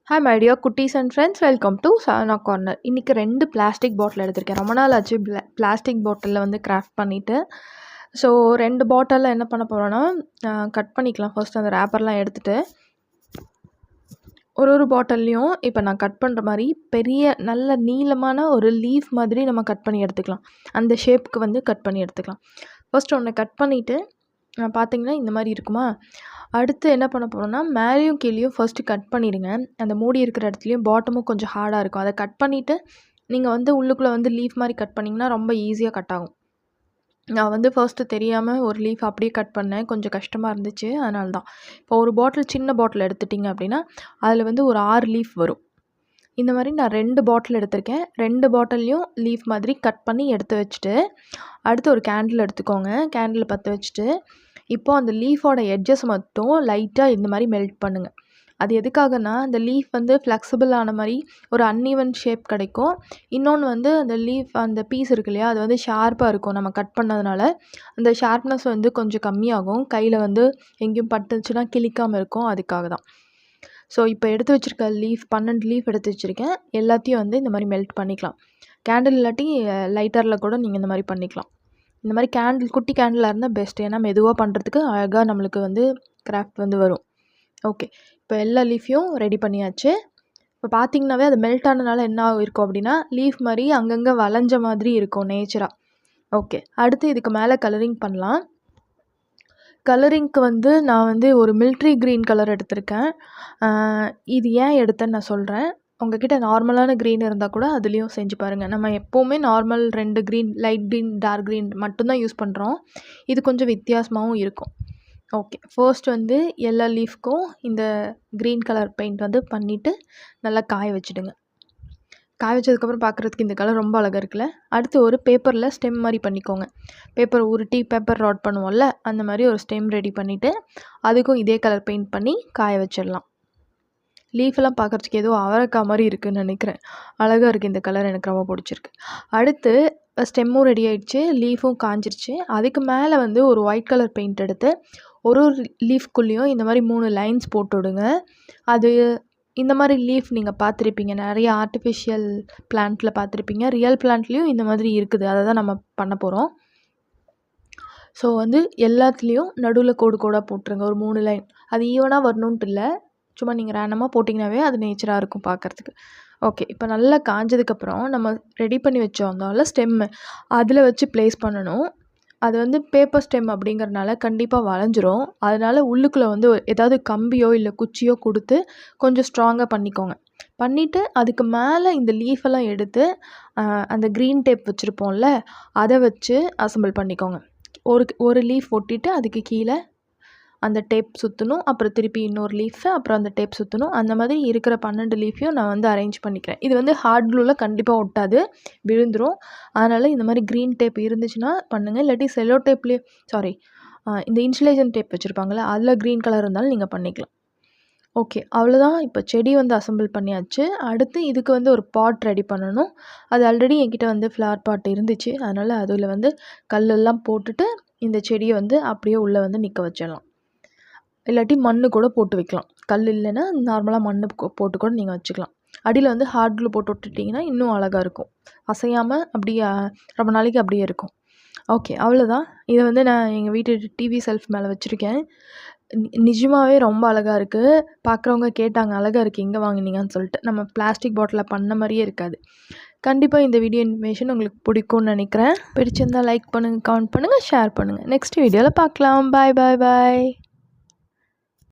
Hi my dear குட்டீஸ் and friends, welcome to Sana corner. இன்றைக்கி 2 plastic bottle எடுத்திருக்கேன். ரொம்ப நாள் ஆச்சு பிளாஸ்டிக் பாட்டிலில் வந்து கிராஃப்ட் பண்ணிவிட்டு. ஸோ 2 பாட்டிலில் என்ன பண்ண போகிறோன்னா, கட் பண்ணிக்கலாம். ஃபர்ஸ்ட் அந்த ரேப்பர்லாம் எடுத்துகிட்டு ஒரு பாட்டில்லையும் இப்போ நான் கட் பண்ணுற மாதிரி பெரிய நல்ல நீளமான ஒரு லீஃப் மாதிரி நம்ம கட் பண்ணி எடுத்துக்கலாம். அந்த ஷேப்புக்கு வந்து கட் பண்ணி எடுத்துக்கலாம். ஃபர்ஸ்ட் ஒன்று கட் பண்ணிவிட்டு பார்த்திங்கன்னா இந்த மாதிரி இருக்குமா. அடுத்து என்ன பண்ண போகிறோன்னா, மேலேயும் கீழேயும் ஃபர்ஸ்ட்டு கட் பண்ணிடுங்க. அந்த மூடி இருக்கிற இடத்துலையும் பாட்டமும் கொஞ்சம் ஹார்டாக இருக்கும். அதை கட் பண்ணிவிட்டு நீங்கள் வந்து உள்ளுக்குள்ளே வந்து லீஃப் மாதிரி கட் பண்ணிங்கன்னா ரொம்ப ஈஸியாக கட் ஆகும். நான் வந்து ஃபர்ஸ்ட்டு தெரியாமல் ஒரு லீஃப் அப்படியே கட் பண்ணேன். கொஞ்சம் கஷ்டமாக இருந்துச்சு, அதனால தான். இப்போ ஒரு பாட்டில் சின்ன பாட்டில் எடுத்துட்டிங்க அப்படின்னா அதில் வந்து ஒரு 6 லீஃப் வரும். இந்த மாதிரி நான் 2 பாட்டில் எடுத்திருக்கேன். 2 பாட்டில்லையும் லீஃப் மாதிரி கட் பண்ணி எடுத்து வச்சுட்டு, அடுத்து ஒரு கேண்டில் எடுத்துக்கோங்க. கேண்டில் பற்ற வச்சுட்டு, இப்போது அந்த லீஃபோட எட்ஜஸ் மட்டும் லைட்டாக இந்த மாதிரி மெல்ட் பண்ணுங்கள். அது எதுக்காகனா, அந்த லீஃப் வந்து ஃப்ளெக்சிபிள் ஆன மாதிரி ஒரு அன்ஈவன் ஷேப் கிடைக்கும். இன்னொன்று வந்து அந்த லீஃப் அந்த பீஸ் இருக்கு இல்லையா, அது வந்து ஷார்ப்பாக இருக்கும். நம்ம கட் பண்ணதுனால அந்த ஷார்ப்னஸ் வந்து கொஞ்சம் கம்மியாகும். கையில் வந்து எங்கேயும் பட்டுச்சுன்னா கிழிக்காமல் இருக்கும். அதுக்காக தான். ஸோ இப்போ எடுத்து வச்சுருக்க லீஃப் 12 லீஃப் எடுத்து வச்சுருக்கேன். எல்லாத்தையும் வந்து இந்த மாதிரி மெல்ட் பண்ணிக்கலாம். கேண்டில் இல்லாட்டி லைட்டரில் கூட நீங்கள் இந்த மாதிரி பண்ணிக்கலாம். இந்த மாதிரி கேண்டில் குட்டி கேண்டிலாக இருந்தால் பெஸ்ட். ஏன்னா மெதுவாக பண்ணுறதுக்கு அழகாக நம்மளுக்கு வந்து கிராஃப்ட் வந்து வரும். ஓகே, இப்போ எல்லா லீஃபையும் ரெடி பண்ணியாச்சு. இப்போ பார்த்திங்கனாவே அது மெல்ட் ஆனதுனால என்ன இருக்கும் அப்படின்னா, லீஃப் மாதிரி அங்கங்கே வளைஞ்ச மாதிரி இருக்கும் நேச்சராக. ஓகே, அடுத்து இதுக்கு மேலே கலரிங் பண்ணலாம். கலரிங்க்கு வந்து நான் வந்து ஒரு மிலிட்ரி க்ரீன் கலர் எடுத்திருக்கேன். இது ஏன் எடுத்தேன்னு நான் சொல்கிறேன். உங்கள்கிட்ட நார்மலான க்ரீன் இருந்தால் கூட அதுலேயும் செஞ்சு பாருங்கள். நம்ம எப்போவுமே normal 2 green, light green, dark green மட்டும்தான் யூஸ் பண்ணுறோம். இது கொஞ்சம் வித்தியாசமாகவும் இருக்கும். ஓகே, ஃபர்ஸ்ட் வந்து எல்லா லீஃப்க்கும் இந்த க்ரீன் கலர் பெயிண்ட் வந்து பண்ணிவிட்டு நல்லா காய வச்சுடுங்க. காய வச்சதுக்கப்புறம் பார்க்குறதுக்கு இந்த கலர் ரொம்ப அழகாக இருக்குல்ல. அடுத்து ஒரு பேப்பரில் ஸ்டெம் மாதிரி பண்ணிக்கோங்க. பேப்பர் உருட்டி பேப்பர் ராட் பண்ணுவோம்ல, அந்த மாதிரி ஒரு ஸ்டெம் ரெடி பண்ணிவிட்டு அதுக்கும் இதே கலர் பெயிண்ட் பண்ணி காய வச்சிடலாம். லீஃபெல்லாம் பார்க்குறதுக்கு ஏதோ அவரைக்காய் மாதிரி இருக்குதுன்னு நினைக்கிறேன். அழகாக இருக்குது இந்த கலர், எனக்கு ரொம்ப பிடிச்சிருக்கு. அடுத்து ஸ்டெம்மும் ரெடி ஆகிடுச்சு, லீஃபும் காஞ்சிருச்சு. அதுக்கு மேலே வந்து ஒரு ஒயிட் கலர் பெயிண்ட் எடுத்து ஒரு லீஃப்குள்ளேயும் இந்த மாதிரி 3 லைன்ஸ் போட்டு விடுங்க. அது இந்த மாதிரி லீஃப் நீங்கள் பார்த்துருப்பீங்க, நிறைய ஆர்டிஃபிஷியல் பிளான்ட்டில் பார்த்துருப்பீங்க. ரியல் பிளான்ட்லேயும் இந்த மாதிரி இருக்குது. அதை தான் நம்ம பண்ண போகிறோம். ஸோ வந்து எல்லாத்துலேயும் நடுவில் கோடு கோடாக போட்டுருங்க. ஒரு 3 லைன். அது ஈவனாக வரணுன்ட்டு இல்லை, சும்மா நீங்கள் ரேண்டமாக போட்டிங்கனாவே அது நேச்சராக இருக்கும் பார்க்குறதுக்கு. ஓகே, இப்போ நல்லா காஞ்சதுக்கப்புறம் நம்ம ரெடி பண்ணி வச்சோம்னால ஸ்டெம்மு அதில் வச்சு ப்ளேஸ் பண்ணணும். அது வந்து பேப்பர் ஸ்டெம் அப்படிங்கிறனால கண்டிப்பாக வளைஞ்சிரும். அதனால் உள்ளுக்குள்ளே வந்து ஏதாவது கம்பியோ இல்லை குச்சியோ கொடுத்து கொஞ்சம் ஸ்ட்ராங்காக பண்ணிக்கோங்க. பண்ணிவிட்டு அதுக்கு மேலே இந்த லீஃபெல்லாம் எடுத்து அந்த க்ரீன் டேப் வச்சுருப்போம்ல, அதை வச்சு அசம்பிள் பண்ணிக்கோங்க. ஒரு லீஃப் ஒட்டிட்டு அதுக்கு கீழே அந்த டேப் சுற்றணும். அப்புறம் திருப்பி இன்னொரு லீஃபு, அப்புறம் அந்த டேப் சுற்றணும். அந்த மாதிரி இருக்கிற 12 லீஃபையும் நான் வந்து அரேஞ்ச் பண்ணிக்கிறேன். இது வந்து ஹார்ட் க்ளூவில் கண்டிப்பாக ஒட்டாது, விழுந்துடும். அதனால் இந்த மாதிரி க்ரீன் டேப் இருந்துச்சுன்னா பண்ணுங்கள். இல்லாட்டி செல்லோ டேப்லேயே இந்த இன்சுலேஷன் டேப் வச்சுருப்பாங்களே, அதில் க்ரீன் கலர் இருந்தாலும் நீங்கள் பண்ணிக்கலாம். ஓகே, அவ்வளோதான். இப்போ செடி வந்து அசம்பிள் பண்ணியாச்சு. அடுத்து இதுக்கு வந்து ஒரு பாட் ரெடி பண்ணணும். அது ஆல்ரெடி என்கிட்ட வந்து ஃப்ளவர் பாட் இருந்துச்சு. அதனால் அதில் வந்து கல்லெல்லாம் போட்டுட்டு இந்த செடியை வந்து அப்படியே உள்ளே வந்து நிற்க வச்சிடலாம். இல்லாட்டி மண் கூட போட்டு வைக்கலாம். கல் இல்லைன்னா நார்மலாக மண் போட்டு கூட நீங்கள் வச்சுக்கலாம். அடியில் வந்து ஹார்ட் க்ளூ போட்டு விட்டுட்டிங்கன்னா இன்னும் அழகாக இருக்கும். அசையாமல் அப்படியே ரொம்ப நாளைக்கு அப்படியே இருக்கும். ஓகே, அவ்வளோதான். இதை வந்து நான் எங்கள் வீட்டு டிவி செல்ஃப் மேலே வச்சுருக்கேன். நிஜமாகவே ரொம்ப அழகாக இருக்குது. பார்க்குறவங்க கேட்டாங்க, அழகாக இருக்குது, எங்கே வாங்கினீங்கன்னு சொல்லிட்டு. நம்ம பிளாஸ்டிக் பாட்டிலில் பண்ண மாதிரியே இருக்காது. கண்டிப்பாக இந்த வீடியோ இன்ஃபர்மேஷன் உங்களுக்கு பிடிக்கும்னு நினைக்கிறேன். பிடிச்சிருந்தால் லைக் பண்ணுங்கள், கமெண்ட் பண்ணுங்கள், ஷேர் பண்ணுங்கள். நெக்ஸ்ட் வீடியோவில் பார்க்கலாம். பாய் பாய் பாய்.